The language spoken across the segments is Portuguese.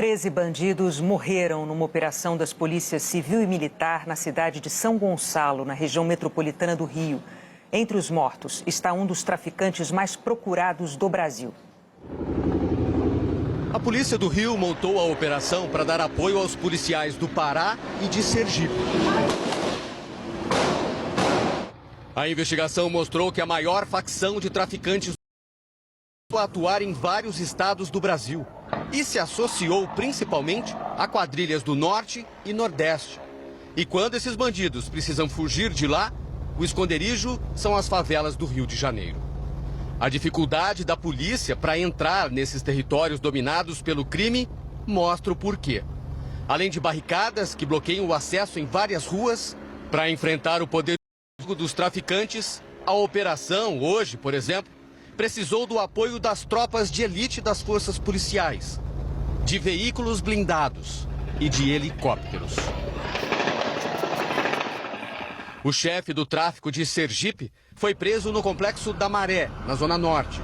13 bandidos morreram numa operação das polícias civil e militar na cidade de São Gonçalo, na região metropolitana do Rio. Entre os mortos está um dos traficantes mais procurados do Brasil. A polícia do Rio montou a operação para dar apoio aos policiais do Pará e de Sergipe. A investigação mostrou que a maior facção de traficantes a atuar em vários estados do Brasil e se associou principalmente a quadrilhas do Norte e Nordeste. E quando esses bandidos precisam fugir de lá, o esconderijo são as favelas do Rio de Janeiro. A dificuldade da polícia para entrar nesses territórios dominados pelo crime mostra o porquê. Além de barricadas que bloqueiam o acesso em várias ruas, para enfrentar o poder dos traficantes, a operação hoje, por exemplo, precisou do apoio das tropas de elite das forças policiais, de veículos blindados e de helicópteros. O chefe do tráfico de Sergipe foi preso no complexo da Maré, na Zona Norte.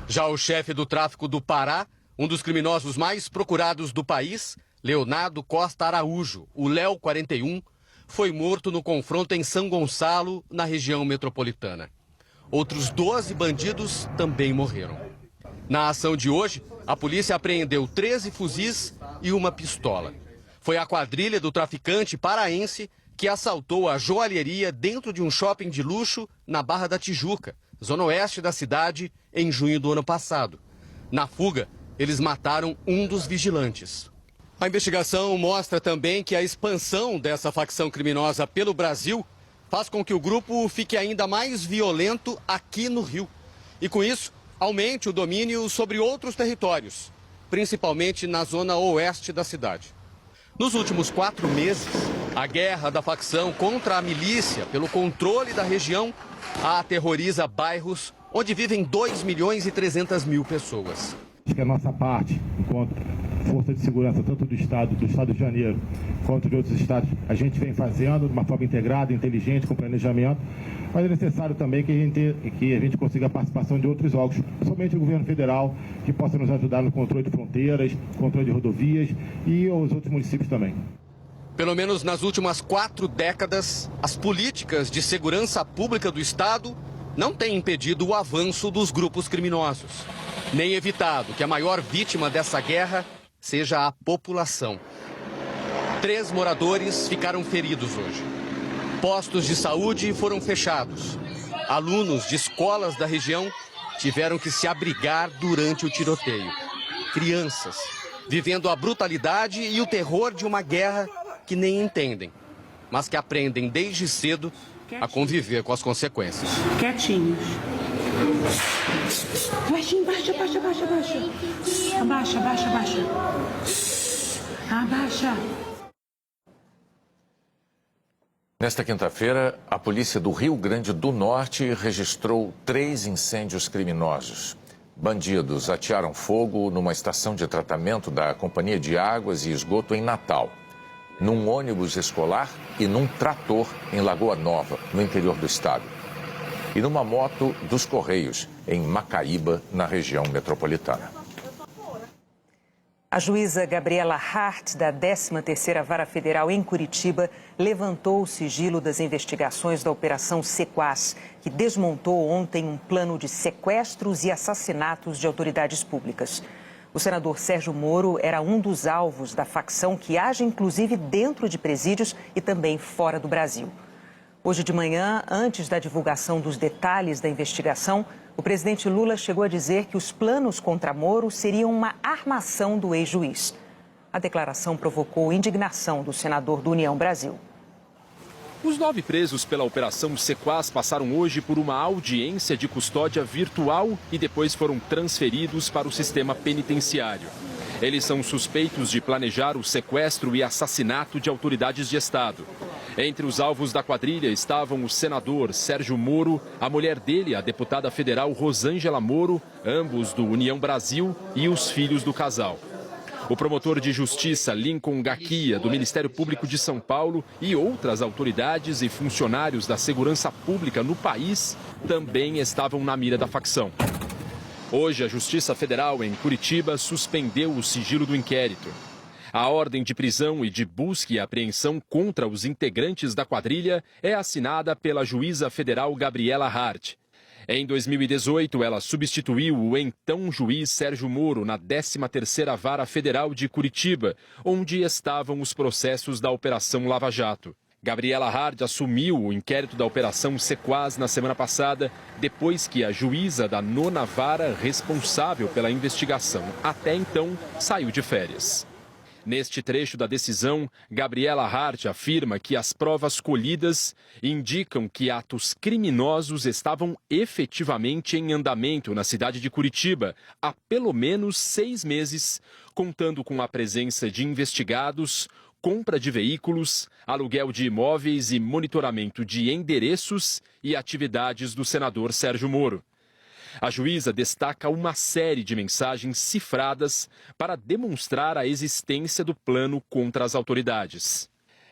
Já o chefe do tráfico do Pará, um dos criminosos mais procurados do país, Leonardo Costa Araújo, o Léo 41, foi morto no confronto em São Gonçalo, na região metropolitana. Outros 12 bandidos também morreram. Na ação de hoje, a polícia apreendeu 13 fuzis e uma pistola. Foi a quadrilha do traficante paraense que assaltou a joalheria dentro de um shopping de luxo na Barra da Tijuca, zona oeste da cidade, em junho do ano passado. Na fuga, eles mataram um dos vigilantes. A investigação mostra também que a expansão dessa facção criminosa pelo Brasil faz com que o grupo fique ainda mais violento aqui no Rio. E com isso, aumente o domínio sobre outros territórios, principalmente na zona oeste da cidade. Nos últimos 4 meses, a guerra da facção contra a milícia pelo controle da região aterroriza bairros onde vivem 2.300.000 pessoas. Acho que a nossa parte, enquanto força de segurança, tanto do Estado de Janeiro, quanto de outros estados, a gente vem fazendo de uma forma integrada, inteligente, com planejamento, mas é necessário também que a gente consiga a participação de outros órgãos, principalmente o governo federal, que possa nos ajudar no controle de fronteiras, controle de rodovias e os outros municípios também. Pelo menos nas últimas 4 décadas, as políticas de segurança pública do Estado não têm impedido o avanço dos grupos criminosos, nem evitado que a maior vítima dessa guerra seja a população. 3 moradores ficaram feridos hoje. Postos de saúde foram fechados. Alunos de escolas da região tiveram que se abrigar durante o tiroteio. Crianças vivendo a brutalidade e o terror de uma guerra que nem entendem, mas que aprendem desde cedo a conviver com as consequências. Quietinhos. Baixinho, baixa. Abaixa. Nesta quinta-feira, a polícia do Rio Grande do Norte registrou 3 incêndios criminosos. Bandidos atearam fogo numa estação de tratamento da Companhia de Águas e Esgoto em Natal, num ônibus escolar e num trator em Lagoa Nova, no interior do estado, e numa moto dos Correios, em Macaíba, na região metropolitana. A juíza Gabriela Hart, da 13ª Vara Federal em Curitiba, levantou o sigilo das investigações da Operação Sequaz, que desmontou ontem um plano de sequestros e assassinatos de autoridades públicas. O senador Sérgio Moro era um dos alvos da facção que age inclusive dentro de presídios e também fora do Brasil. Hoje de manhã, antes da divulgação dos detalhes da investigação, o presidente Lula chegou a dizer que os planos contra Moro seriam uma armação do ex-juiz. A declaração provocou indignação do senador do União Brasil. Os 9 presos pela Operação Sequaz passaram hoje por uma audiência de custódia virtual e depois foram transferidos para o sistema penitenciário. Eles são suspeitos de planejar o sequestro e assassinato de autoridades de Estado. Entre os alvos da quadrilha estavam o senador Sérgio Moro, a mulher dele, a deputada federal Rosângela Moro, ambos do União Brasil, e os filhos do casal. O promotor de justiça Lincoln Gaquia, do Ministério Público de São Paulo, e outras autoridades e funcionários da segurança pública no país também estavam na mira da facção. Hoje, a Justiça Federal em Curitiba suspendeu o sigilo do inquérito. A ordem de prisão e de busca e apreensão contra os integrantes da quadrilha é assinada pela juíza federal Gabriela Hart. Em 2018, ela substituiu o então juiz Sérgio Moro na 13ª Vara Federal de Curitiba, onde estavam os processos da Operação Lava Jato. Gabriela Hart assumiu o inquérito da Operação Sequaz na semana passada, depois que a juíza da 9ª Vara responsável pela investigação até então saiu de férias. Neste trecho da decisão, Gabriela Hart afirma que as provas colhidas indicam que atos criminosos estavam efetivamente em andamento na cidade de Curitiba há pelo menos 6 meses, contando com a presença de investigados, compra de veículos, aluguel de imóveis e monitoramento de endereços e atividades do senador Sérgio Moro. A juíza destaca uma série de mensagens cifradas para demonstrar a existência do plano contra as autoridades.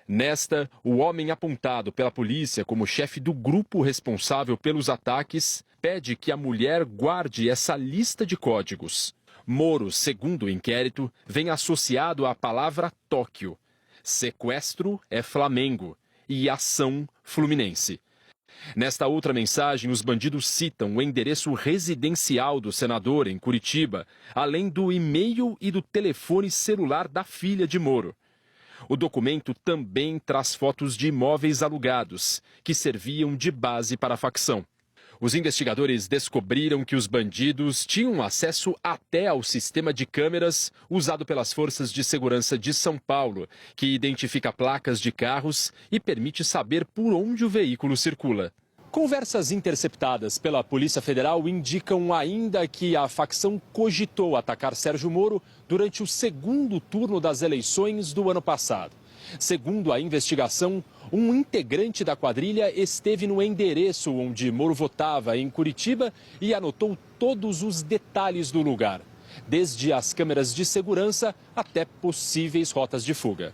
Nesta, o homem apontado pela polícia como chefe do grupo responsável pelos ataques pede que a mulher guarde essa lista de códigos. Moro, segundo o inquérito, vem associado à palavra Tóquio. Sequestro é Flamengo e ação Fluminense. Nesta outra mensagem, os bandidos citam o endereço residencial do senador em Curitiba, além do e-mail e do telefone celular da filha de Moro. O documento também traz fotos de imóveis alugados, que serviam de base para a facção. Os investigadores descobriram que os bandidos tinham acesso até ao sistema de câmeras usado pelas forças de segurança de São Paulo, que identifica placas de carros e permite saber por onde o veículo circula. Conversas interceptadas pela Polícia Federal indicam ainda que a facção cogitou atacar Sérgio Moro durante o segundo turno das eleições do ano passado. Segundo a investigação, um integrante da quadrilha esteve no endereço onde Moro votava, em Curitiba, e anotou todos os detalhes do lugar, desde as câmeras de segurança até possíveis rotas de fuga.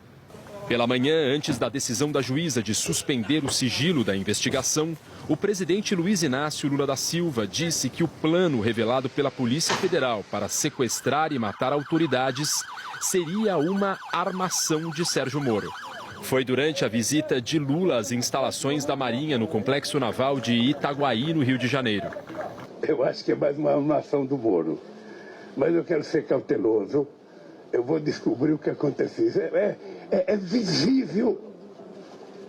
Pela manhã, antes da decisão da juíza de suspender o sigilo da investigação, o presidente Luiz Inácio Lula da Silva disse que o plano revelado pela Polícia Federal para sequestrar e matar autoridades seria uma armação de Sérgio Moro. Foi durante a visita de Lula às instalações da Marinha no Complexo Naval de Itaguaí, no Rio de Janeiro. Eu acho que é mais uma armação do Moro, mas eu quero ser cauteloso. Eu vou descobrir o que aconteceu. É visível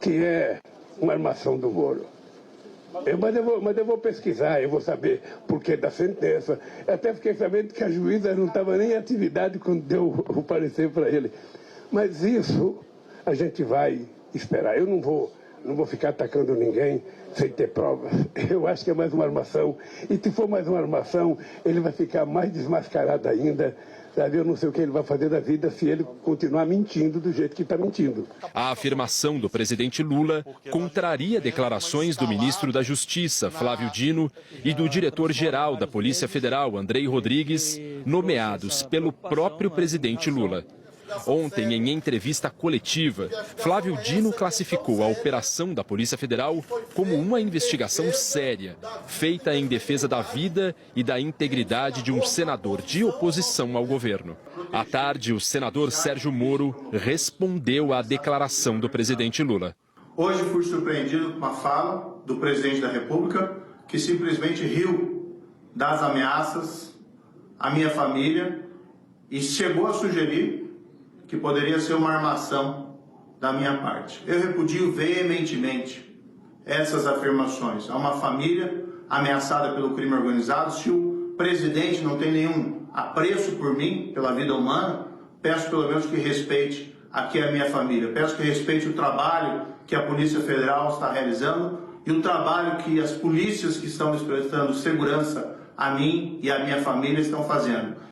que é uma armação do Moro. Mas eu vou pesquisar, eu vou saber por que da sentença. Eu até fiquei sabendo que a juíza não estava nem em atividade quando deu o parecer para ele. Mas isso a gente vai esperar. Eu não vou ficar atacando ninguém sem ter provas. Eu acho que é mais uma armação. E se for mais uma armação, ele vai ficar mais desmascarado ainda. Sabe, eu não sei o que ele vai fazer da vida se ele continuar mentindo do jeito que está mentindo. A afirmação do presidente Lula contraria declarações do ministro da Justiça, Flávio Dino, e do diretor-geral da Polícia Federal, Andrei Rodrigues, nomeados pelo próprio presidente Lula. Ontem, em entrevista coletiva, Flávio Dino classificou a operação da Polícia Federal como uma investigação séria, feita em defesa da vida e da integridade de um senador de oposição ao governo. À tarde, o senador Sérgio Moro respondeu à declaração do presidente Lula. Hoje fui surpreendido com uma fala do presidente da República que simplesmente riu das ameaças à minha família e chegou a sugerir que poderia ser uma armação da minha parte. Eu repudio veementemente essas afirmações. Há uma família ameaçada pelo crime organizado. Se o presidente não tem nenhum apreço por mim, pela vida humana, peço pelo menos que respeite aqui a minha família. Peço que respeite o trabalho que a Polícia Federal está realizando e o trabalho que as polícias que estão prestando segurança a mim e a minha família estão fazendo.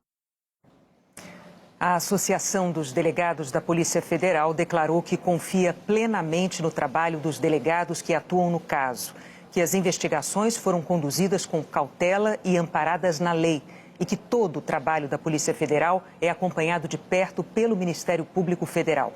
A Associação dos Delegados da Polícia Federal declarou que confia plenamente no trabalho dos delegados que atuam no caso, que as investigações foram conduzidas com cautela e amparadas na lei e que todo o trabalho da Polícia Federal é acompanhado de perto pelo Ministério Público Federal.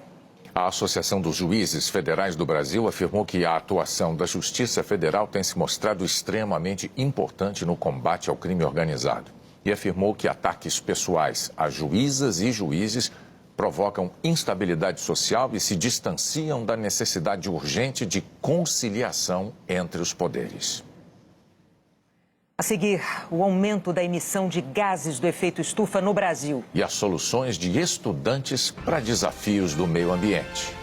A Associação dos Juízes Federais do Brasil afirmou que a atuação da Justiça Federal tem se mostrado extremamente importante no combate ao crime organizado. E afirmou que ataques pessoais a juízas e juízes provocam instabilidade social e se distanciam da necessidade urgente de conciliação entre os poderes. A seguir, o aumento da emissão de gases do efeito estufa no Brasil. E as soluções de estudantes para desafios do meio ambiente.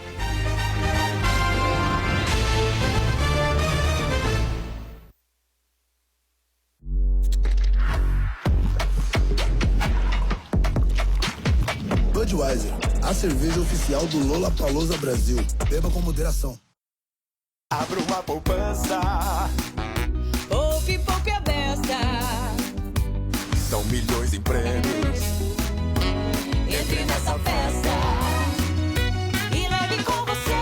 Budweiser, a cerveja oficial do Lollapalooza Brasil. Beba com moderação. Abra uma poupança. Poupe, poupe a beça. São milhões em prêmios. Entre nessa festa e leve com você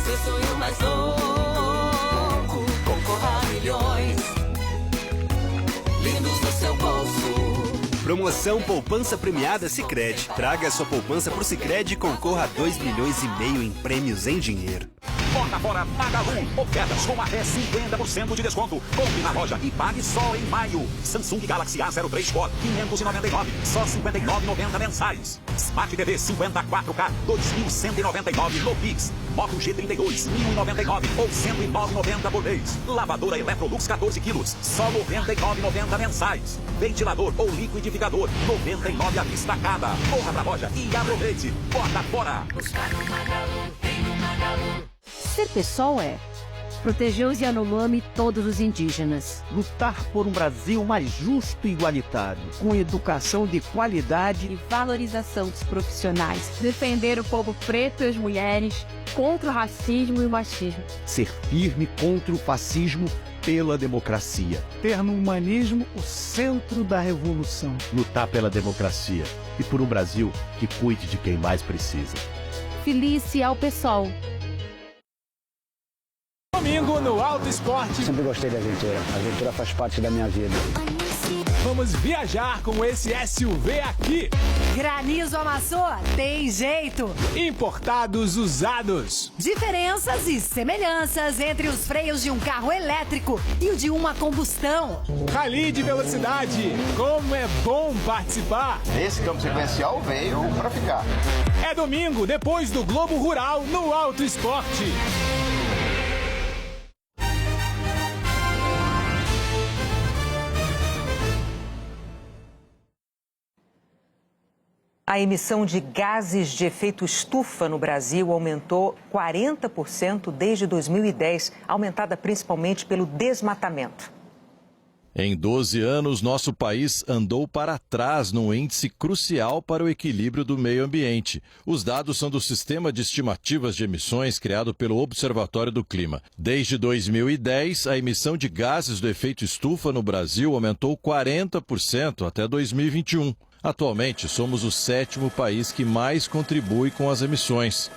seu sonho mais louco. Concorra a milhões lindos no seu bolso. Promoção Poupança Premiada Sicredi. Traga sua poupança pro Sicredi e concorra a 2,5 milhões em prêmios em dinheiro. Bota fora Magalu. Ofertas com até 50% de desconto. Compre na loja e pague só em maio. Samsung Galaxy A03 Core, 599, só R$ 59,90 mensais. Smart TV 54K, 2.199 no Pix. Moto G32, 1.099 ou 109,90 por mês. Lavadora Electrolux 14 quilos, só R$ 99,90 mensais. Ventilador ou liquidificador, R$ 99 à vista cada. Corra pra loja e aproveite. Bota fora. Buscar no Magalu, tem no Magalu. Ser PSOL é proteger os Yanomami e todos os indígenas. Lutar por um Brasil mais justo e igualitário, com educação de qualidade e valorização dos profissionais. Defender o povo preto e as mulheres contra o racismo e o machismo. Ser firme contra o fascismo pela democracia. Ter no humanismo o centro da revolução. Lutar pela democracia e por um Brasil que cuide de quem mais precisa. Felice ao PSOL. Domingo no Auto Esporte. Sempre gostei de aventura. A aventura faz parte da minha vida. Vamos viajar com esse SUV aqui. Granizo amassou? Tem jeito. Importados usados. Diferenças e semelhanças entre os freios de um carro elétrico e o de uma combustão. Rally de velocidade. Como é bom participar. Esse campo sequencial veio pra ficar. É domingo, depois do Globo Rural no Auto Esporte. A emissão de gases de efeito estufa no Brasil aumentou 40% desde 2010, aumentada principalmente pelo desmatamento. Em 12 anos, nosso país andou para trás num índice crucial para o equilíbrio do meio ambiente. Os dados são do Sistema de Estimativas de Emissões criado pelo Observatório do Clima. Desde 2010, a emissão de gases do efeito estufa no Brasil aumentou 40% até 2021. Atualmente, somos o 7º país que mais contribui com as emissões.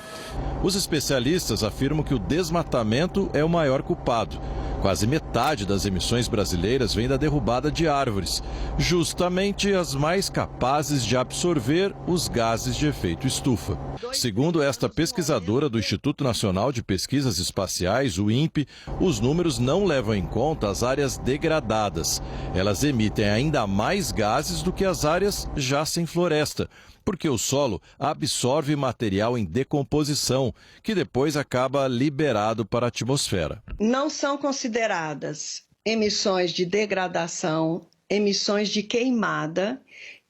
Os especialistas afirmam que o desmatamento é o maior culpado. Quase metade das emissões brasileiras vem da derrubada de árvores, justamente as mais capazes de absorver os gases de efeito estufa. Segundo esta pesquisadora do Instituto Nacional de Pesquisas Espaciais, o INPE, os números não levam em conta as áreas degradadas. Elas emitem ainda mais gases do que as áreas já sem floresta, porque o solo absorve material em decomposição, que depois acaba liberado para a atmosfera. Não são consideradas emissões de degradação, emissões de queimada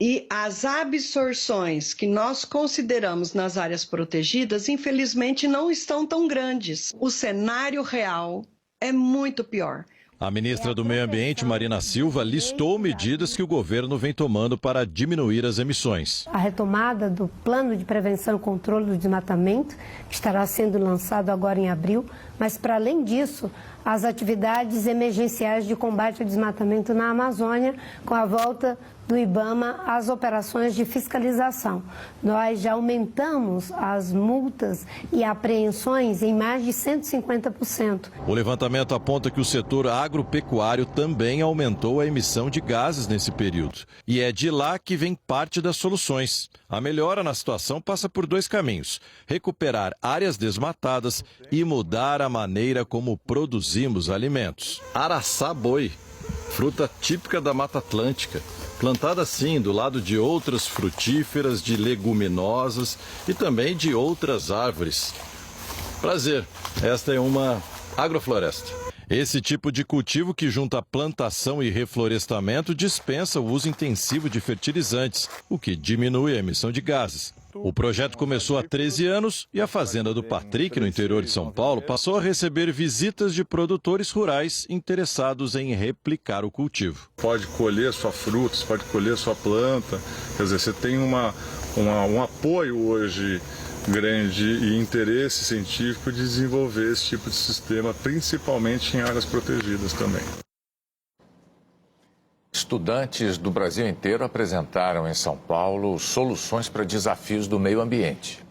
e as absorções que nós consideramos nas áreas protegidas, infelizmente, não estão tão grandes. O cenário real é muito pior. A ministra do Meio Ambiente, Marina Silva, listou medidas que o governo vem tomando para diminuir as emissões. A retomada do Plano de Prevenção e Controle do Desmatamento, que estará sendo lançado agora em abril, mas, para além disso, as atividades emergenciais de combate ao desmatamento na Amazônia, com a volta do IBAMA às operações de fiscalização. Nós já aumentamos as multas e apreensões em mais de 150%. O levantamento aponta que o setor agropecuário também aumentou a emissão de gases nesse período. E é de lá que vem parte das soluções. A melhora na situação passa por 2 caminhos: recuperar áreas desmatadas e mudar a maneira como produzimos alimentos. Araçá-boi, fruta típica da Mata Atlântica. plantada sim do lado de outras frutíferas, de leguminosas e também de outras árvores. Prazer, esta é uma agrofloresta. Esse tipo de cultivo que junta plantação e reflorestamento dispensa o uso intensivo de fertilizantes, o que diminui a emissão de gases. O projeto começou há 13 anos e a fazenda do Patrick, no interior de São Paulo, passou a receber visitas de produtores rurais interessados em replicar o cultivo. Pode colher sua fruta, pode colher sua planta, quer dizer, você tem um apoio hoje grande e interesse científico de desenvolver esse tipo de sistema, principalmente em áreas protegidas também. Estudantes do Brasil inteiro apresentaram em São Paulo soluções para desafios do meio ambiente.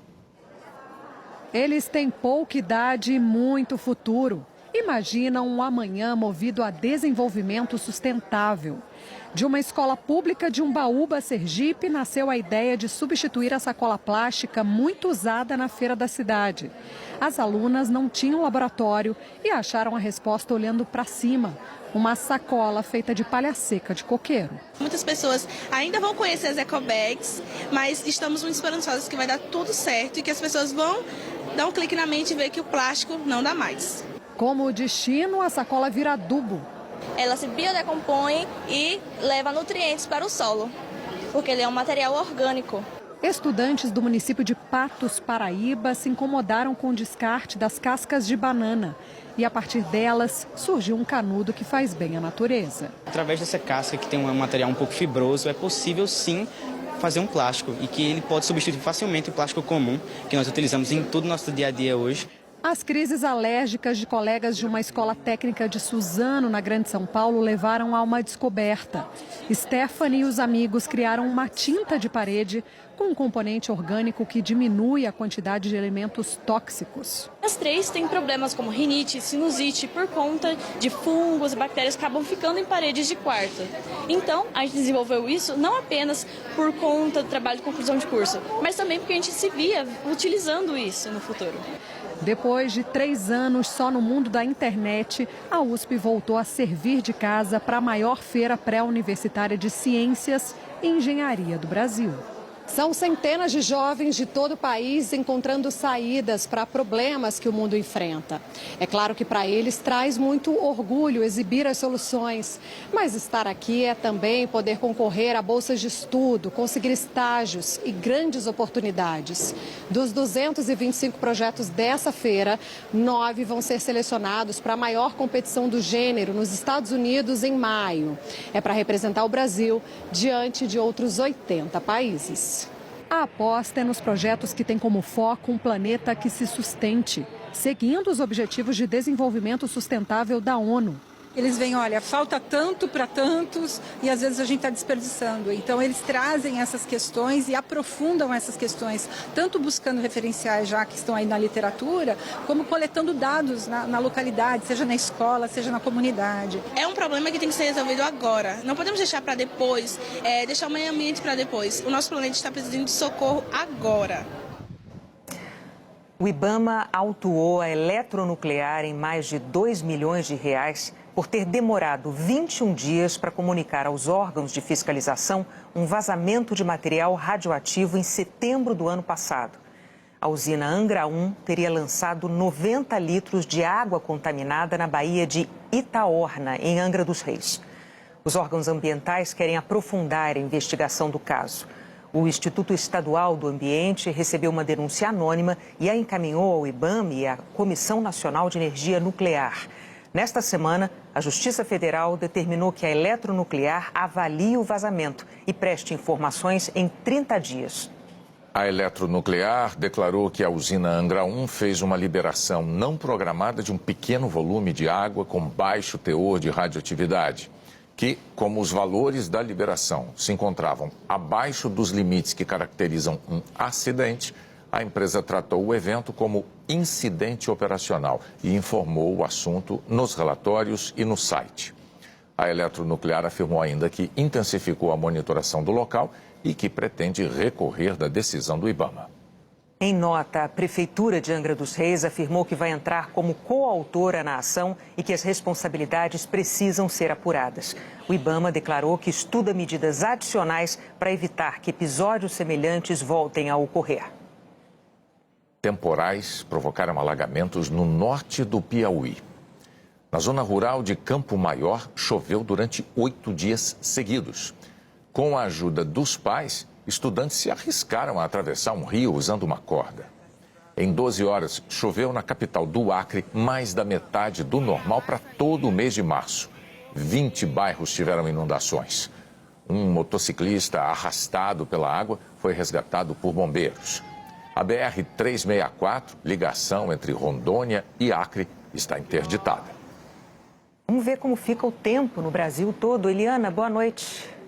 Eles têm pouca idade e muito futuro. Imaginam um amanhã movido a desenvolvimento sustentável. De uma escola pública de Umbaúba, Sergipe, nasceu a ideia de substituir a sacola plástica muito usada na feira da cidade. As alunas não tinham laboratório e acharam a resposta olhando para cima. Uma sacola feita de palha seca de coqueiro. Muitas pessoas ainda vão conhecer as ecobags, mas estamos muito esperançosos que vai dar tudo certo e que as pessoas vão dar um clique na mente e ver que o plástico não dá mais. Como destino, a sacola vira adubo. Ela se biodecompõe e leva nutrientes para o solo, porque ele é um material orgânico. Estudantes do município de Patos, Paraíba, se incomodaram com o descarte das cascas de banana. E a partir delas surgiu um canudo que faz bem à natureza. Através dessa casca, que tem um material um pouco fibroso, é possível sim fazer um plástico e que ele pode substituir facilmente o plástico comum que nós utilizamos em todo o nosso dia a dia hoje. As crises alérgicas de colegas de uma escola técnica de Suzano, na Grande São Paulo, levaram a uma descoberta. Stephanie e os amigos criaram uma tinta de parede com um componente orgânico que diminui a quantidade de elementos tóxicos. As três têm problemas como rinite, sinusite, por conta de fungos e bactérias que acabam ficando em paredes de quarto. Então, a gente desenvolveu isso não apenas por conta do trabalho de conclusão de curso, mas também porque a gente se via utilizando isso no futuro. Depois de 3 anos só no mundo da internet, a USP voltou a servir de casa para a maior feira pré-universitária de ciências e engenharia do Brasil. São centenas de jovens de todo o país encontrando saídas para problemas que o mundo enfrenta. É claro que para eles traz muito orgulho exibir as soluções, mas estar aqui é também poder concorrer a bolsas de estudo, conseguir estágios e grandes oportunidades. Dos 225 projetos dessa feira, 9 vão ser selecionados para a maior competição do gênero nos Estados Unidos em maio. É para representar o Brasil diante de outros 80 países. A aposta é nos projetos que têm como foco um planeta que se sustente, seguindo os Objetivos de Desenvolvimento Sustentável da ONU. Eles veem, olha, falta tanto para tantos e às vezes a gente está desperdiçando. Então eles trazem essas questões e aprofundam essas questões, tanto buscando referenciais já que estão aí na literatura, como coletando dados na localidade, seja na escola, seja na comunidade. É um problema que tem que ser resolvido agora. Não podemos deixar para depois, deixar o meio ambiente para depois. O nosso planeta está precisando de socorro agora. O IBAMA autuou a Eletronuclear em mais de R$2 milhões por ter demorado 21 dias para comunicar aos órgãos de fiscalização um vazamento de material radioativo em setembro do ano passado. A usina Angra 1 teria lançado 90 litros de água contaminada na Baía de Itaorna, em Angra dos Reis. Os órgãos ambientais querem aprofundar a investigação do caso. O Instituto Estadual do Ambiente recebeu uma denúncia anônima e a encaminhou ao IBAMA e à Comissão Nacional de Energia Nuclear. Nesta semana, a Justiça Federal determinou que a Eletronuclear avalie o vazamento e preste informações em 30 dias. A Eletronuclear declarou que a usina Angra 1 fez uma liberação não programada de um pequeno volume de água com baixo teor de radioatividade, que, como os valores da liberação se encontravam abaixo dos limites que caracterizam um acidente, a empresa tratou o evento como incidente operacional e informou o assunto nos relatórios e no site. A Eletronuclear afirmou ainda que intensificou a monitoração do local e que pretende recorrer da decisão do IBAMA. Em nota, a Prefeitura de Angra dos Reis afirmou que vai entrar como coautora na ação e que as responsabilidades precisam ser apuradas. O IBAMA declarou que estuda medidas adicionais para evitar que episódios semelhantes voltem a ocorrer. Temporais provocaram alagamentos no norte do Piauí. Na zona rural de Campo Maior, choveu durante 8 dias seguidos. Com a ajuda dos pais, estudantes se arriscaram a atravessar um rio usando uma corda. Em 12 horas, choveu na capital do Acre mais da metade do normal para todo o mês de março. 20 bairros tiveram inundações. Um motociclista arrastado pela água foi resgatado por bombeiros. A BR-364, ligação entre Rondônia e Acre, está interditada. Vamos ver como fica o tempo no Brasil todo. Eliana, boa noite.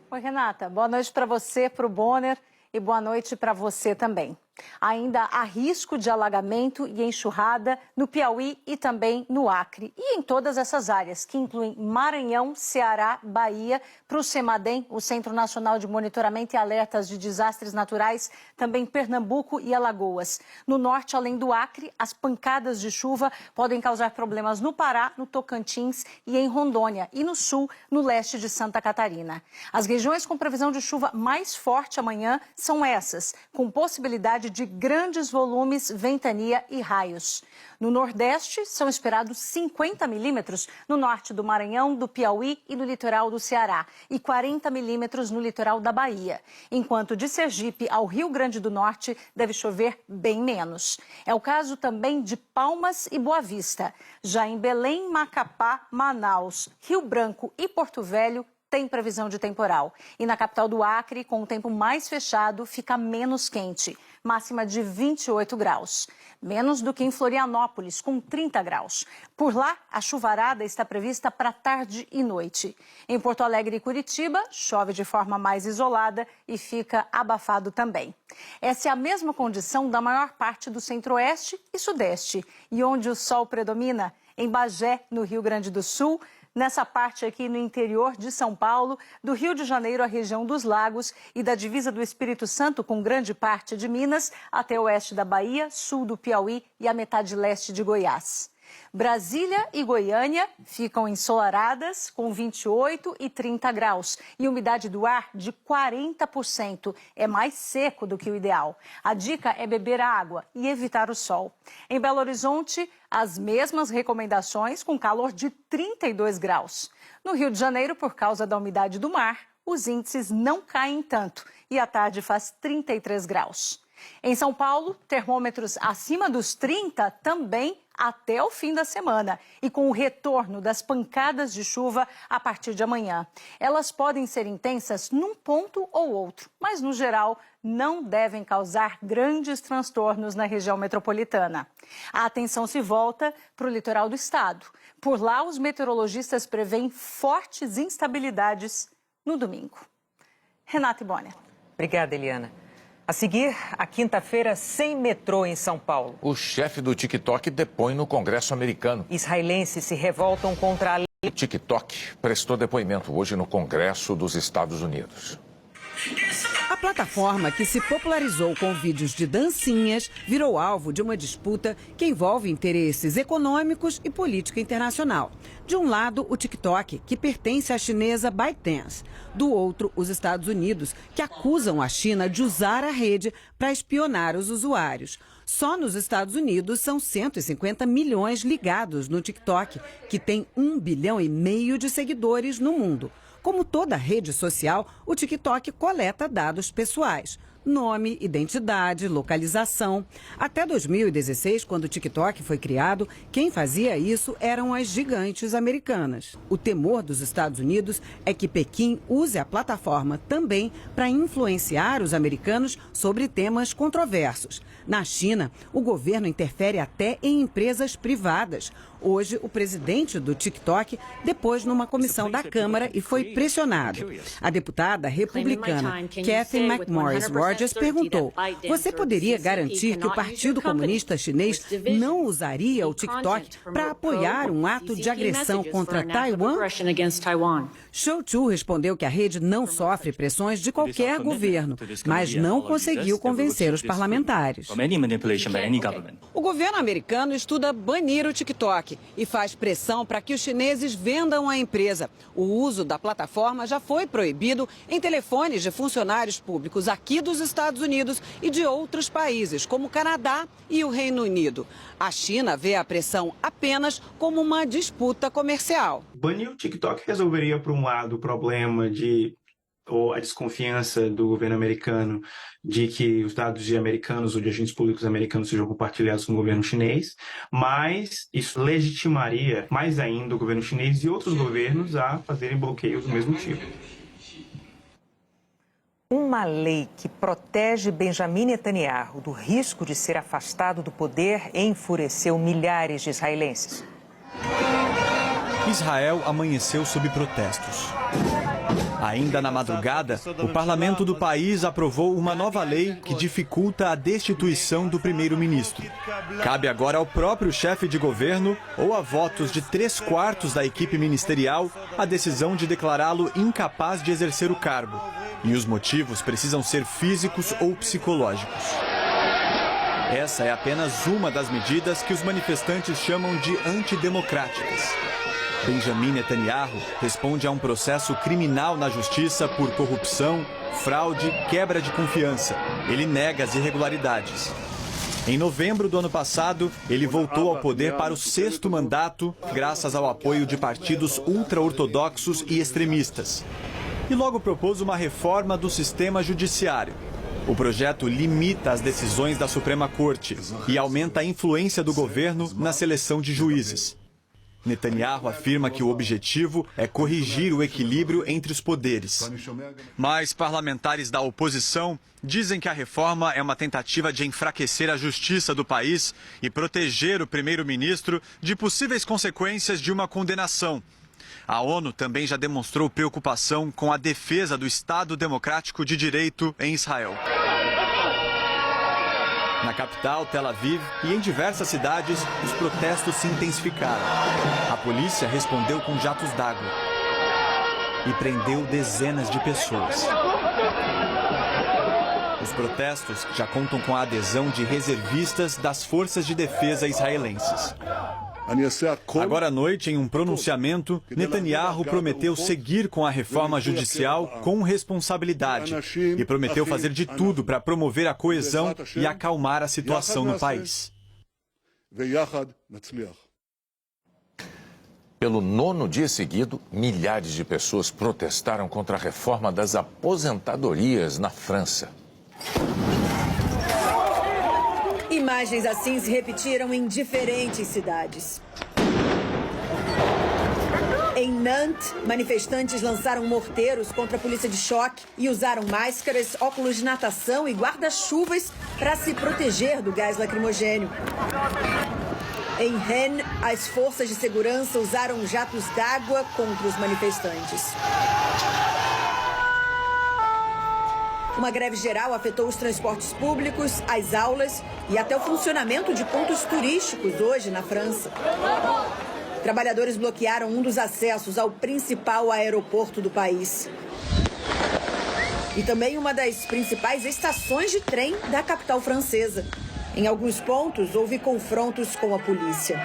Oi, Renata. Boa noite para você, para o Bonner e boa noite para você também. Ainda há risco de alagamento e enxurrada no Piauí e também no Acre. E em todas essas áreas, que incluem Maranhão, Ceará, Bahia, para o CEMADEM, o Centro Nacional de Monitoramento e Alertas de Desastres Naturais, também Pernambuco e Alagoas. No norte, além do Acre, as pancadas de chuva podem causar problemas no Pará, no Tocantins e em Rondônia. E no sul, no leste de Santa Catarina. As regiões com previsão de chuva mais forte amanhã são essas, com possibilidade de grandes volumes, ventania e raios. No Nordeste, são esperados 50 milímetros no norte do Maranhão, do Piauí e no litoral do Ceará, e 40 milímetros no litoral da Bahia. Enquanto de Sergipe ao Rio Grande do Norte, deve chover bem menos. É o caso também de Palmas e Boa Vista. Já em Belém, Macapá, Manaus, Rio Branco e Porto Velho, tem previsão de temporal. E na capital do Acre, com o tempo mais fechado, fica menos quente. Máxima de 28 graus. Menos do que em Florianópolis, com 30 graus. Por lá, a chuvarada está prevista para tarde e noite. Em Porto Alegre e Curitiba, chove de forma mais isolada e fica abafado também. Essa é a mesma condição da maior parte do centro-oeste e sudeste. E onde o sol predomina? Em Bagé, no Rio Grande do Sul, nessa parte aqui no interior de São Paulo, do Rio de Janeiro à região dos Lagos e da divisa do Espírito Santo com grande parte de Minas até o oeste da Bahia, sul do Piauí e a metade leste de Goiás. Brasília e Goiânia ficam ensolaradas com 28 e 30 graus e umidade do ar de 40%. É mais seco do que o ideal. A dica é beber água e evitar o sol. Em Belo Horizonte, as mesmas recomendações com calor de 32 graus. No Rio de Janeiro, por causa da umidade do mar, os índices não caem tanto e à tarde faz 33 graus. Em São Paulo, termômetros acima dos 30 também até o fim da semana e com o retorno das pancadas de chuva a partir de amanhã. Elas podem ser intensas num ponto ou outro, mas no geral não devem causar grandes transtornos na região metropolitana. A atenção se volta para o litoral do estado. Por lá, os meteorologistas preveem fortes instabilidades no domingo. Renata e Bonner. Obrigada, Eliana. A seguir, a quinta-feira sem metrô em São Paulo. O chefe do TikTok depõe no Congresso americano. Israelenses se revoltam contra a lei. O TikTok prestou depoimento hoje no Congresso dos Estados Unidos. A plataforma, que se popularizou com vídeos de dancinhas, virou alvo de uma disputa que envolve interesses econômicos e política internacional. De um lado, o TikTok, que pertence à chinesa ByteDance. Do outro, os Estados Unidos, que acusam a China de usar a rede para espionar os usuários. Só nos Estados Unidos são 150 milhões ligados no TikTok, que tem 1,5 bilhão de seguidores no mundo. Como toda rede social, o TikTok coleta dados pessoais. Nome, identidade, localização. Até 2016, quando o TikTok foi criado, quem fazia isso eram as gigantes americanas. O temor dos Estados Unidos é que Pequim use a plataforma também para influenciar os americanos sobre temas controversos. Na China, o governo interfere até em empresas privadas. Hoje, o presidente do TikTok depôs numa comissão da Câmara e foi pressionado. A deputada republicana Cathy McMorris Rodgers Rogers perguntou: você poderia garantir que o Partido Comunista Chinês não usaria o TikTok para apoiar um ato de agressão contra Taiwan? Shou Chu respondeu que a rede não sofre pressões de qualquer governo, mas não conseguiu convencer os parlamentares. O governo americano estuda banir o TikTok e faz pressão para que os chineses vendam a empresa. O uso da plataforma já foi proibido em telefones de funcionários públicos aqui dos Estados Unidos e de outros países, como o Canadá e o Reino Unido. A China vê a pressão apenas como uma disputa comercial. Banir o TikTok resolveria, por um lado, o problema ou a desconfiança do governo americano de que os dados de americanos ou de agentes públicos americanos sejam compartilhados com o governo chinês, mas isso legitimaria mais ainda o governo chinês e outros governos a fazerem bloqueios do mesmo tipo. Uma lei que protege Benjamin Netanyahu do risco de ser afastado do poder enfureceu milhares de israelenses. Israel amanheceu sob protestos. Ainda na madrugada, o parlamento do país aprovou uma nova lei que dificulta a destituição do primeiro-ministro. Cabe agora ao próprio chefe de governo ou a votos de 3/4 da equipe ministerial a decisão de declará-lo incapaz de exercer o cargo. E os motivos precisam ser físicos ou psicológicos. Essa é apenas uma das medidas que os manifestantes chamam de antidemocráticas. Benjamin Netanyahu responde a um processo criminal na justiça por corrupção, fraude, quebra de confiança. Ele nega as irregularidades. Em novembro do ano passado, ele voltou ao poder para o 6º mandato, graças ao apoio de partidos ultra-ortodoxos e extremistas. E logo propôs uma reforma do sistema judiciário. O projeto limita as decisões da Suprema Corte e aumenta a influência do governo na seleção de juízes. Netanyahu afirma que o objetivo é corrigir o equilíbrio entre os poderes. Mas parlamentares da oposição dizem que a reforma é uma tentativa de enfraquecer a justiça do país e proteger o primeiro-ministro de possíveis consequências de uma condenação. A ONU também já demonstrou preocupação com a defesa do Estado Democrático de Direito em Israel. Na capital, Tel Aviv, e em diversas cidades, os protestos se intensificaram. A polícia respondeu com jatos d'água e prendeu dezenas de pessoas. Os protestos já contam com a adesão de reservistas das forças de defesa israelenses. Agora à noite, em um pronunciamento, Netanyahu prometeu seguir com a reforma judicial com responsabilidade e prometeu fazer de tudo para promover a coesão e acalmar a situação no país. Pelo 9º dia seguido, milhares de pessoas protestaram contra a reforma das aposentadorias na França. Imagens assim se repetiram em diferentes cidades. Em Nantes, manifestantes lançaram morteiros contra a polícia de choque e usaram máscaras, óculos de natação e guarda-chuvas para se proteger do gás lacrimogênio. Em Rennes, as forças de segurança usaram jatos d'água contra os manifestantes. Uma greve geral afetou os transportes públicos, as aulas e até o funcionamento de pontos turísticos hoje na França. Trabalhadores bloquearam um dos acessos ao principal aeroporto do país. E também uma das principais estações de trem da capital francesa. Em alguns pontos, houve confrontos com a polícia.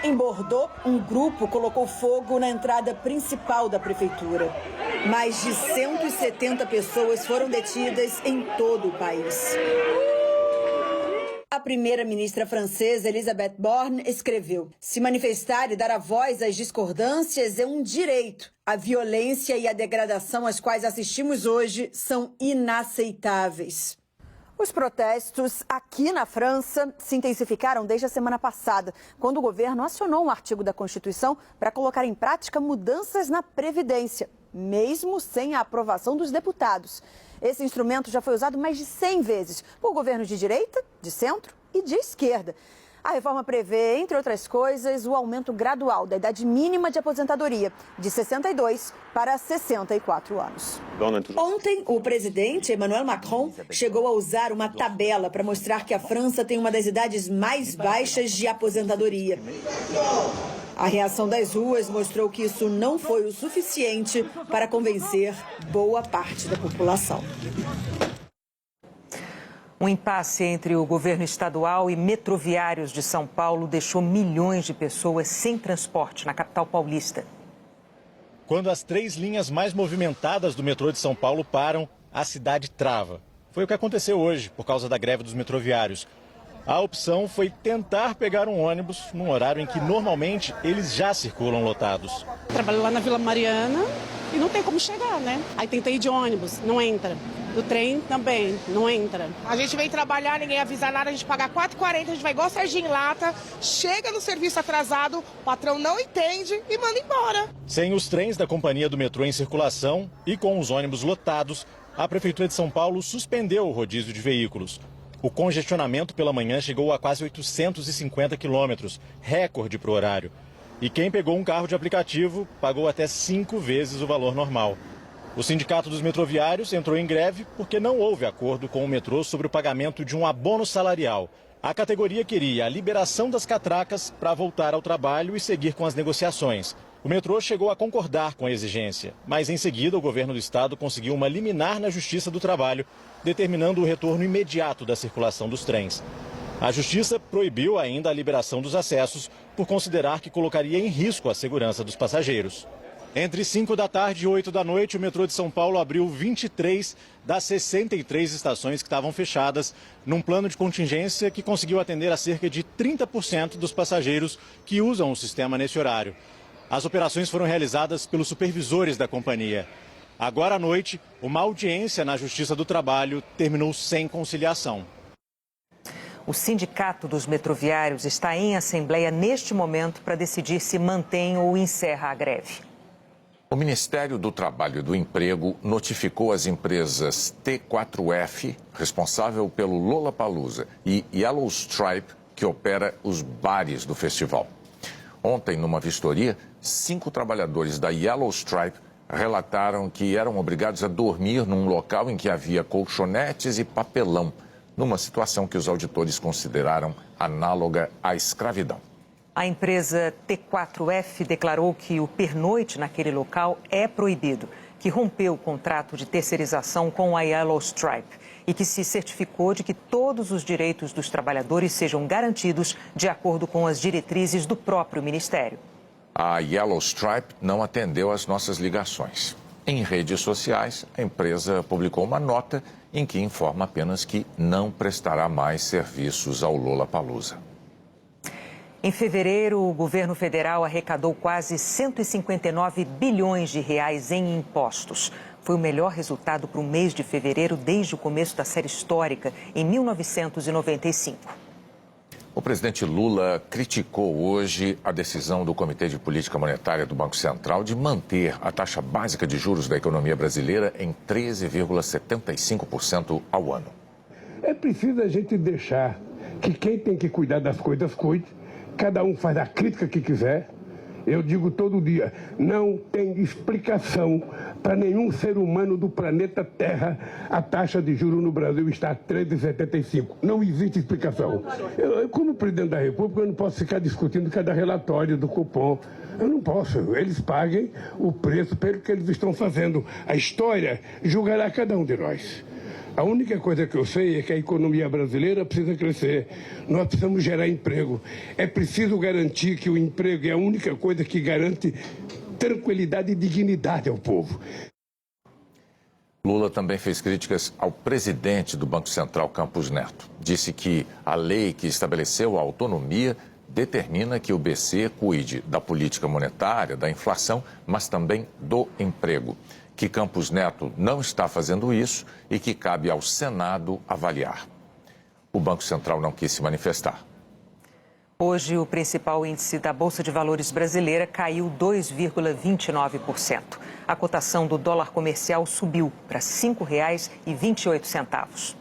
Em Bordeaux, um grupo colocou fogo na entrada principal da prefeitura. Mais de 170 pessoas foram detidas em todo o país. A primeira-ministra francesa, Elisabeth Borne, escreveu: se manifestar e dar a voz às discordâncias é um direito. A violência e a degradação às quais assistimos hoje são inaceitáveis. Os protestos aqui na França se intensificaram desde a semana passada, quando o governo acionou um artigo da Constituição para colocar em prática mudanças na Previdência, mesmo sem a aprovação dos deputados. Esse instrumento já foi usado mais de 100 vezes por governos de direita, de centro e de esquerda. A reforma prevê, entre outras coisas, o aumento gradual da idade mínima de aposentadoria, de 62 para 64 anos. Ontem, o presidente Emmanuel Macron chegou a usar uma tabela para mostrar que a França tem uma das idades mais baixas de aposentadoria. A reação das ruas mostrou que isso não foi o suficiente para convencer boa parte da população. Um impasse entre o governo estadual e metroviários de São Paulo deixou milhões de pessoas sem transporte na capital paulista. Quando as 3 linhas mais movimentadas do metrô de São Paulo param, a cidade trava. Foi o que aconteceu hoje, por causa da greve dos metroviários. A opção foi tentar pegar um ônibus num horário em que normalmente eles já circulam lotados. Trabalho lá na Vila Mariana e não tem como chegar, né? Aí tentei ir de ônibus, não entra. Do trem também, não entra. A gente vem trabalhar, ninguém avisa nada, a gente paga R$4,40, a gente vai igual sardinha em lata, chega no serviço atrasado, o patrão não entende e manda embora. Sem os trens da companhia do metrô em circulação e com os ônibus lotados, a Prefeitura de São Paulo suspendeu o rodízio de veículos. O congestionamento pela manhã chegou a quase 850 quilômetros, recorde para o horário. E quem pegou um carro de aplicativo pagou até 5 vezes o valor normal. O Sindicato dos Metroviários entrou em greve porque não houve acordo com o metrô sobre o pagamento de um abono salarial. A categoria queria a liberação das catracas para voltar ao trabalho e seguir com as negociações. O metrô chegou a concordar com a exigência, mas em seguida o governo do estado conseguiu uma liminar na Justiça do Trabalho, determinando o retorno imediato da circulação dos trens. A Justiça proibiu ainda a liberação dos acessos por considerar que colocaria em risco a segurança dos passageiros. Entre 5 da tarde e 8 da noite, o metrô de São Paulo abriu 23 das 63 estações que estavam fechadas, num plano de contingência que conseguiu atender a cerca de 30% dos passageiros que usam o sistema nesse horário. As operações foram realizadas pelos supervisores da companhia. Agora à noite, uma audiência na Justiça do Trabalho terminou sem conciliação. O Sindicato dos Metroviários está em assembleia neste momento para decidir se mantém ou encerra a greve. O Ministério do Trabalho e do Emprego notificou as empresas T4F, responsável pelo Lollapalooza, e Yellow Stripe, que opera os bares do festival. Ontem, numa vistoria, 5 trabalhadores da Yellow Stripe relataram que eram obrigados a dormir num local em que havia colchonetes e papelão, numa situação que os auditores consideraram análoga à escravidão. A empresa T4F declarou que o pernoite naquele local é proibido, que rompeu o contrato de terceirização com a Yellow Stripe e que se certificou de que todos os direitos dos trabalhadores sejam garantidos de acordo com as diretrizes do próprio Ministério. A Yellow Stripe não atendeu às nossas ligações. Em redes sociais, a empresa publicou uma nota em que informa apenas que não prestará mais serviços ao Lollapalooza. Em fevereiro, o governo federal arrecadou quase 159 bilhões de reais em impostos. Foi o melhor resultado para o mês de fevereiro desde o começo da série histórica, em 1995. O presidente Lula criticou hoje a decisão do Comitê de Política Monetária do Banco Central de manter a taxa básica de juros da economia brasileira em 13,75% ao ano. É preciso a gente deixar que quem tem que cuidar das coisas cuide. Cada um faz a crítica que quiser. Eu digo todo dia, não tem explicação para nenhum ser humano do planeta Terra a taxa de juros no Brasil está a 13,75. Não existe explicação. Eu, como presidente da República, eu não posso ficar discutindo cada relatório do cupom. Eu não posso. Eles paguem o preço pelo que eles estão fazendo. A história julgará cada um de nós. A única coisa que eu sei é que a economia brasileira precisa crescer. Nós precisamos gerar emprego. É preciso garantir que o emprego é a única coisa que garante tranquilidade e dignidade ao povo. Lula também fez críticas ao presidente do Banco Central, Campos Neto. Disse que a lei que estabeleceu a autonomia determina que o BC cuide da política monetária, da inflação, mas também do emprego. Que Campos Neto não está fazendo isso e que cabe ao Senado avaliar. O Banco Central não quis se manifestar. Hoje, o principal índice da Bolsa de Valores brasileira caiu 2,29%. A cotação do dólar comercial subiu para R$ 5,28.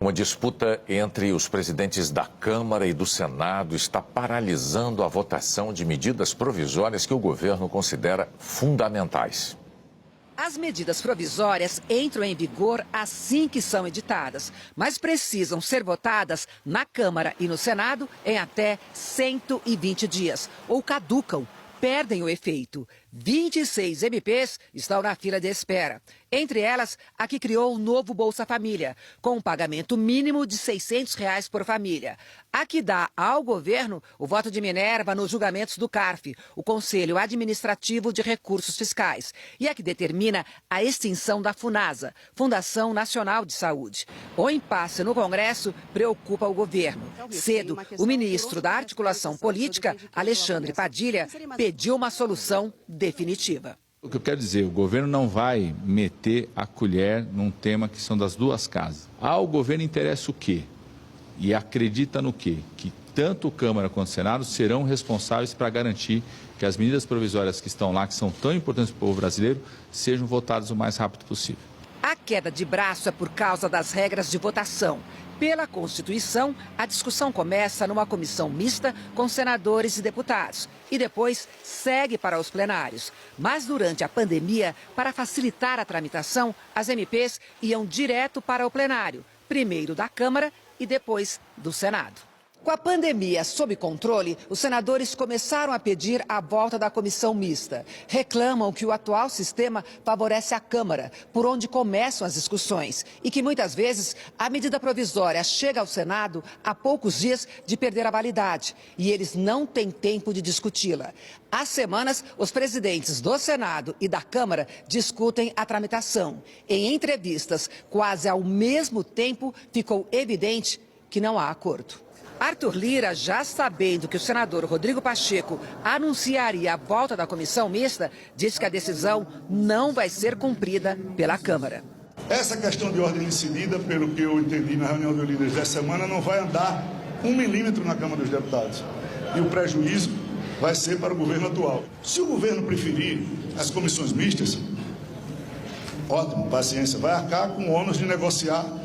Uma disputa entre os presidentes da Câmara e do Senado está paralisando a votação de medidas provisórias que o governo considera fundamentais. As medidas provisórias entram em vigor assim que são editadas, mas precisam ser votadas na Câmara e no Senado em até 120 dias, ou caducam, perdem o efeito. 26 MPs estão na fila de espera. Entre elas, a que criou o novo Bolsa Família, com um pagamento mínimo de R$ 600 por família. A que dá ao governo o voto de Minerva nos julgamentos do CARF, o Conselho Administrativo de Recursos Fiscais. E a que determina a extinção da FUNASA, Fundação Nacional de Saúde. O impasse no Congresso preocupa o governo. Cedo, o ministro da Articulação Política, Alexandre Padilha, pediu uma solução definitiva. O que eu quero dizer, o governo não vai meter a colher num tema que são das duas casas. Ao governo interessa o quê? E acredita no quê? Que tanto Câmara quanto Senado serão responsáveis para garantir que as medidas provisórias que estão lá, que são tão importantes para o povo brasileiro, sejam votadas o mais rápido possível. A queda de braço é por causa das regras de votação. Pela Constituição, a discussão começa numa comissão mista com senadores e deputados e depois segue para os plenários. Mas durante a pandemia, para facilitar a tramitação, as MPs iam direto para o plenário, primeiro da Câmara e depois do Senado. Com a pandemia sob controle, os senadores começaram a pedir a volta da comissão mista. Reclamam que o atual sistema favorece a Câmara, por onde começam as discussões, e que muitas vezes a medida provisória chega ao Senado há poucos dias de perder a validade, e eles não têm tempo de discuti-la. Há semanas, os presidentes do Senado e da Câmara discutem a tramitação. Em entrevistas, quase ao mesmo tempo, ficou evidente que não há acordo. Arthur Lira, já sabendo que o senador Rodrigo Pacheco anunciaria a volta da comissão mista, disse que a decisão não vai ser cumprida pela Câmara. Essa questão de ordem decidida, pelo que eu entendi na reunião dos líderes dessa semana, não vai andar 1 milímetro na Câmara dos Deputados. E o prejuízo vai ser para o governo atual. Se o governo preferir as comissões mistas, ótimo, paciência, vai arcar com o ônus de negociar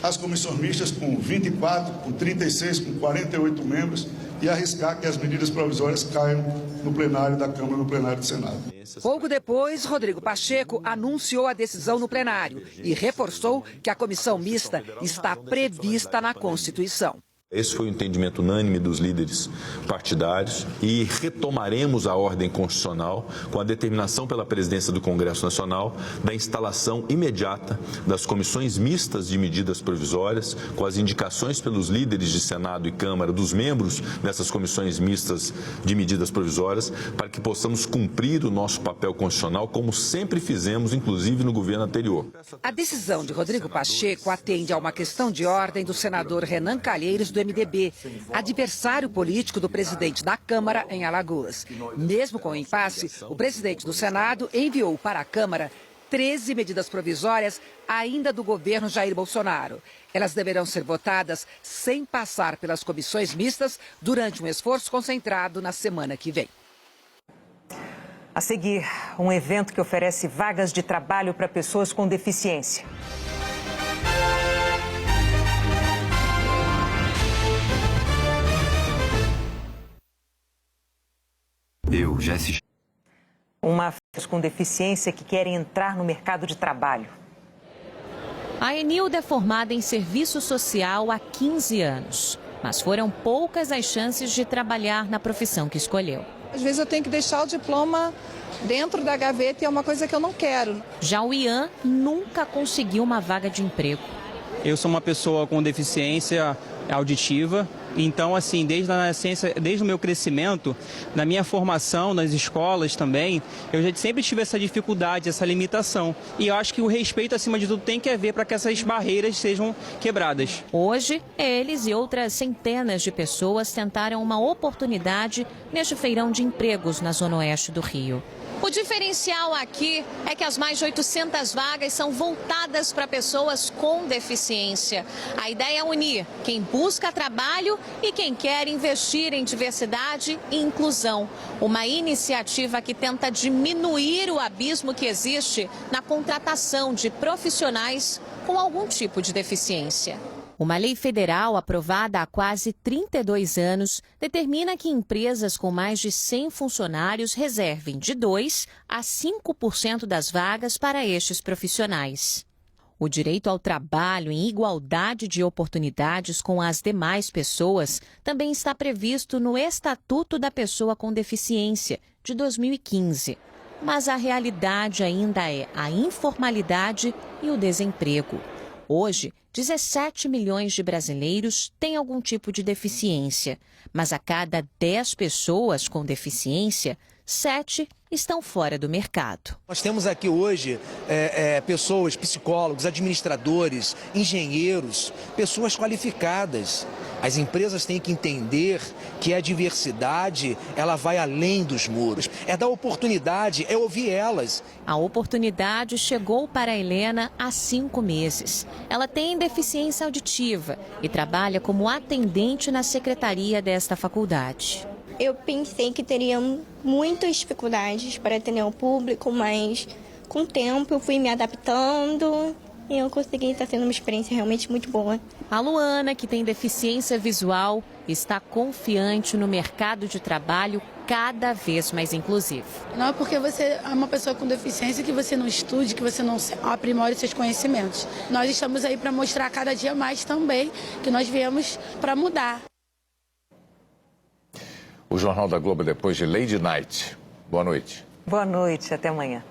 as comissões mistas com 24, com 36, com 48 membros e arriscar que as medidas provisórias caiam no plenário da Câmara e no plenário do Senado. Pouco depois, Rodrigo Pacheco anunciou a decisão no plenário e reforçou que a comissão mista está prevista na Constituição. Esse foi o entendimento unânime dos líderes partidários e retomaremos a ordem constitucional com a determinação pela presidência do Congresso Nacional da instalação imediata das comissões mistas de medidas provisórias, com as indicações pelos líderes de Senado e Câmara dos membros dessas comissões mistas de medidas provisórias, para que possamos cumprir o nosso papel constitucional como sempre fizemos, inclusive no governo anterior. A decisão de Rodrigo Pacheco atende a uma questão de ordem do senador Renan Calheiros, do MDB, adversário político do presidente da Câmara em Alagoas. Mesmo com o impasse, o presidente do Senado enviou para a Câmara 13 medidas provisórias ainda do governo Jair Bolsonaro. Elas deverão ser votadas sem passar pelas comissões mistas durante um esforço concentrado na semana que vem. A seguir, um evento que oferece vagas de trabalho para pessoas com deficiência. Eu já assisti. Uma pessoas com deficiência que querem entrar no mercado de trabalho. A Enilda é formada em serviço social há 15 anos, mas foram poucas as chances de trabalhar na profissão que escolheu. Às vezes eu tenho que deixar o diploma dentro da gaveta e é uma coisa que eu não quero. Já o Ian nunca conseguiu uma vaga de emprego. Eu sou uma pessoa com deficiência auditiva, então assim, desde a nascença, desde o meu crescimento, na minha formação, nas escolas também, eu já sempre tive essa dificuldade, essa limitação. E eu acho que o respeito, acima de tudo, tem que haver para que essas barreiras sejam quebradas. Hoje, eles e outras centenas de pessoas tentaram uma oportunidade neste feirão de empregos na Zona Oeste do Rio. O diferencial aqui é que as mais de 800 vagas são voltadas para pessoas com deficiência. A ideia é unir quem busca trabalho e quem quer investir em diversidade e inclusão. Uma iniciativa que tenta diminuir o abismo que existe na contratação de profissionais com algum tipo de deficiência. Uma lei federal aprovada há quase 32 anos determina que empresas com mais de 100 funcionários reservem de 2% a 5% das vagas para estes profissionais. O direito ao trabalho em igualdade de oportunidades com as demais pessoas também está previsto no Estatuto da Pessoa com Deficiência, de 2015. Mas a realidade ainda é a informalidade e o desemprego. Hoje, 17 milhões de brasileiros têm algum tipo de deficiência, mas a cada 10 pessoas com deficiência, 7 estão fora do mercado. Nós temos aqui hoje pessoas, psicólogos, administradores, engenheiros, pessoas qualificadas. As empresas têm que entender que a diversidade, ela vai além dos muros. É dar oportunidade, é ouvir elas. A oportunidade chegou para a Helena há 5 meses. Ela tem deficiência auditiva e trabalha como atendente na secretaria desta faculdade. Eu pensei que teria muitas dificuldades para atender o público, mas com o tempo eu fui me adaptando e eu consegui. Estar sendo uma experiência realmente muito boa. A Luana, que tem deficiência visual, está confiante no mercado de trabalho cada vez mais inclusivo. Não é porque você é uma pessoa com deficiência que você não estude, que você não aprimore seus conhecimentos. Nós estamos aí para mostrar cada dia mais também que nós viemos para mudar. O Jornal da Globo depois de Lady Night. Boa noite. Boa noite, até amanhã.